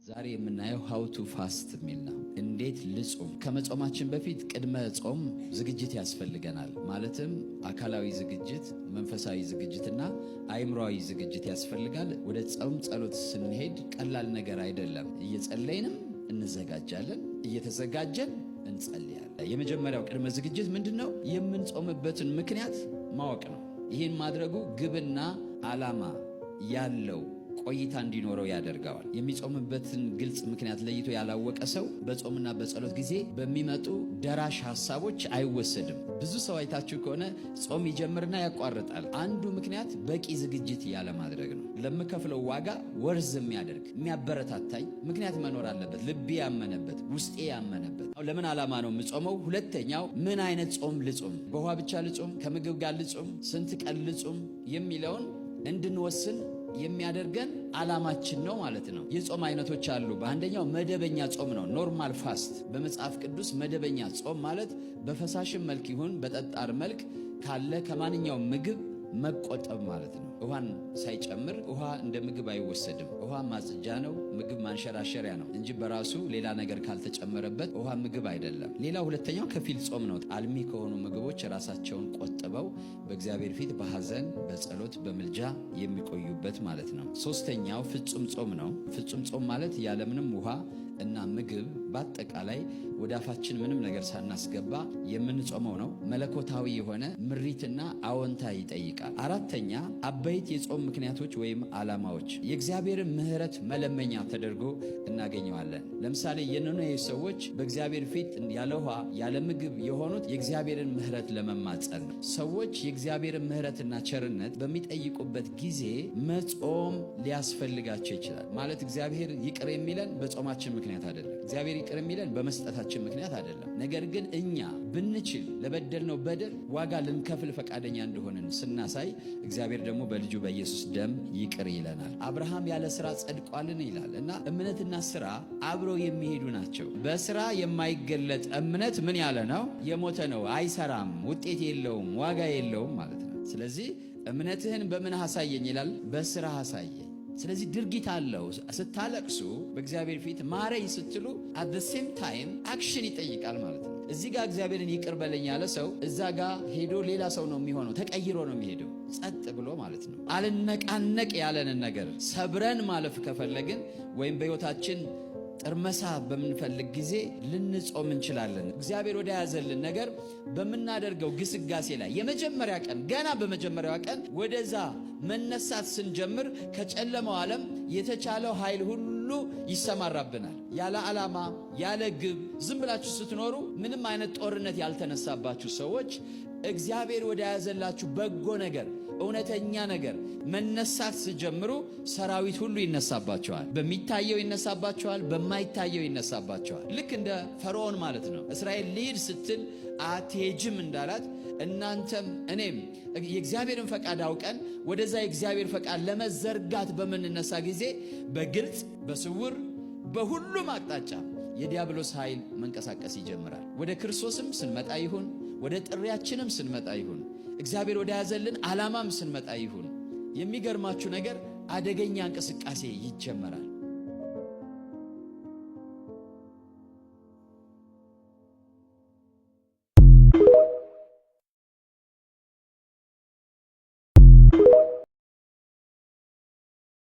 ዛሬ የምናየው ሃው ቱ ፋስት የሚል ነው። እንዴት ልጾም? ከመጾማችን በፊት ቅድመ ጾም ዝግጅት ያስፈልገናል። ማለትም አካላዊ ዝግጅት፣ መንፈሳዊ ዝግጅትና አእምሮአዊ ዝግጅት ያስፈልጋል። ወደ ጾም ጸሎት ስንሄድ ቀላል ነገር አይደለም። እየጸለይንም እንዘጋጃለን፣ እየተዘጋጀን እንጸልያለን። የመጀመሪያው ቅድመ ዝግጅት ምንድነው? የምንጾምበትን ምክንያት ማወቅ ነው። ይህን ማድረጉ ግብና ዓላማ ያለው ቆይታ እንዲኖረው ያደርገዋል። የሚጾምበትን ግልጽ ምክንያት ለይቶ ያላወቀ ሰው በጾምና በጸሎት ጊዜ በሚመጡ ደራሽ ሐሳቦች አይወሰድም። ብዙ ሰው አይታችሁ ከሆነ ጾም ይጀምርና ያቋርጣል። አንዱ ምክንያት በቂ ዝግጅት ያለማድረግ ነው። ለምከፍለው ዋጋ ወርዝ የሚያደርግ የሚያበረታታኝ ምክንያት መኖር አለበት። ልቤ ያመነበት፣ ውስጤ ያመነበት። ለምን ዓላማ ነው የምጾመው? ሁለተኛው ምን አይነት ጾም ልጾም? በውሃ ብቻ ልጾም? ከምግብ ጋር ልጾም? ስንት ቀን ልጾም? የሚለውን እንድንወስን የሚያደርገን ዓላማችን ነው ማለት ነው። የጾም አይነቶች አሉ። በአንደኛው መደበኛ ጾም ነው፣ ኖርማል ፋስት። በመጽሐፍ ቅዱስ መደበኛ ጾም ማለት በፈሳሽም መልክ ይሁን በጠጣር መልክ ካለ ከማንኛውም ምግብ መቆጠብ ማለት ነው። ውሃን ሳይጨምር ውሃ እንደ ምግብ አይወሰድም። ውሃ ማጽጃ ነው፣ ምግብ ማንሸራሸሪያ ነው እንጂ በራሱ ሌላ ነገር ካልተጨመረበት ውሃ ምግብ አይደለም። ሌላ ሁለተኛው ከፊል ጾም ነው። አልሚ ከሆኑ ምግቦች ራሳቸውን ቆጥበው በእግዚአብሔር ፊት በሐዘን በጸሎት በምልጃ የሚቆዩበት ማለት ነው። ሶስተኛው ፍጹም ጾም ነው። ፍጹም ጾም ማለት ያለምንም ውሃ እና ምግብ በአጠቃላይ ወደ አፋችን ምንም ነገር ሳናስገባ የምንጾመው ነው። መለኮታዊ የሆነ ምሪትና አዎንታ ይጠይቃል። አራተኛ አበይት የጾም ምክንያቶች ወይም ዓላማዎች የእግዚአብሔርን ምሕረት መለመኛ ተደርጎ እናገኘዋለን። ለምሳሌ የነነዌ ሰዎች በእግዚአብሔር ፊት ያለ ውሃ ያለ ምግብ የሆኑት የእግዚአብሔርን ምሕረት ለመማጸን ነው። ሰዎች የእግዚአብሔርን ምሕረትና ቸርነት በሚጠይቁበት ጊዜ መጾም ሊያስፈልጋቸው ይችላል። ማለት እግዚአብሔር ይቅር የሚለን በጾማችን ምክንያት አይደለም። እግዚአብሔር ይቅር የሚለን በመስጠታችን ምክንያት አይደለም። ነገር ግን እኛ ብንችል ለበደልነው በደል ዋጋ ልንከፍል ፈቃደኛ እንደሆንን ስናሳይ እግዚአብሔር ደግሞ በልጁ በኢየሱስ ደም ይቅር ይለናል። አብርሃም ያለ ሥራ ጸድቋልን ይላል እና እምነትና ሥራ አብረው የሚሄዱ ናቸው። በሥራ የማይገለጥ እምነት ምን ያለ ነው? የሞተ ነው፣ አይሰራም፣ ውጤት የለውም፣ ዋጋ የለውም ማለት ነው። ስለዚህ እምነትህን በምን አሳየኝ ይላል? በሥራ አሳየኝ። ስለዚህ ድርጊት አለው። ስታለቅሱ በእግዚአብሔር ፊት ማረኝ ስትሉ at the same time አክሽን ይጠይቃል ማለት ነው። እዚህ ጋር እግዚአብሔርን ይቅር በለኝ ያለ ሰው እዛ ጋር ሄዶ ሌላ ሰው ነው የሚሆነው፣ ተቀይሮ ነው የሚሄደው፣ ጸጥ ብሎ ማለት ነው። አልነቃነቅ ያለንን ነገር ሰብረን ማለፍ ከፈለግን ወይም በሕይወታችን ጥርመሳ በምንፈልግ ጊዜ ልንጾም እንችላለን። እግዚአብሔር ወደ ያዘልን ነገር በምናደርገው ግስጋሴ ላይ የመጀመሪያ ቀን ገና በመጀመሪያዋ ቀን ወደዛ መነሳት ስንጀምር ከጨለማው ዓለም የተቻለው ኃይል ሁሉ ይሰማራብናል። ያለ ዓላማ ያለ ግብ ዝም ብላችሁ ስትኖሩ ምንም አይነት ጦርነት ያልተነሳባችሁ ሰዎች እግዚአብሔር ወደ ያዘላችሁ በጎ ነገር እውነተኛ ነገር መነሳት ሲጀምሩ ሰራዊት ሁሉ ይነሳባቸዋል። በሚታየው ይነሳባቸዋል፣ በማይታየው ይነሳባቸዋል። ልክ እንደ ፈርዖን ማለት ነው። እስራኤል ልሂድ ስትል አትሄጂም እንዳላት እናንተም እኔም የእግዚአብሔርን ፈቃድ አውቀን ወደዛ የእግዚአብሔር ፈቃድ ለመዘርጋት በምንነሳ ጊዜ በግልጽ በስውር በሁሉም አቅጣጫ የዲያብሎስ ኃይል መንቀሳቀስ ይጀምራል። ወደ ክርስቶስም ስንመጣ ይሁን ወደ ጥሪያችንም ስንመጣ ይሁን እግዚአብሔር ወደ ያዘልን ዓላማም ስንመጣ ይሁን የሚገርማችሁ ነገር አደገኛ እንቅስቃሴ ይጀመራል።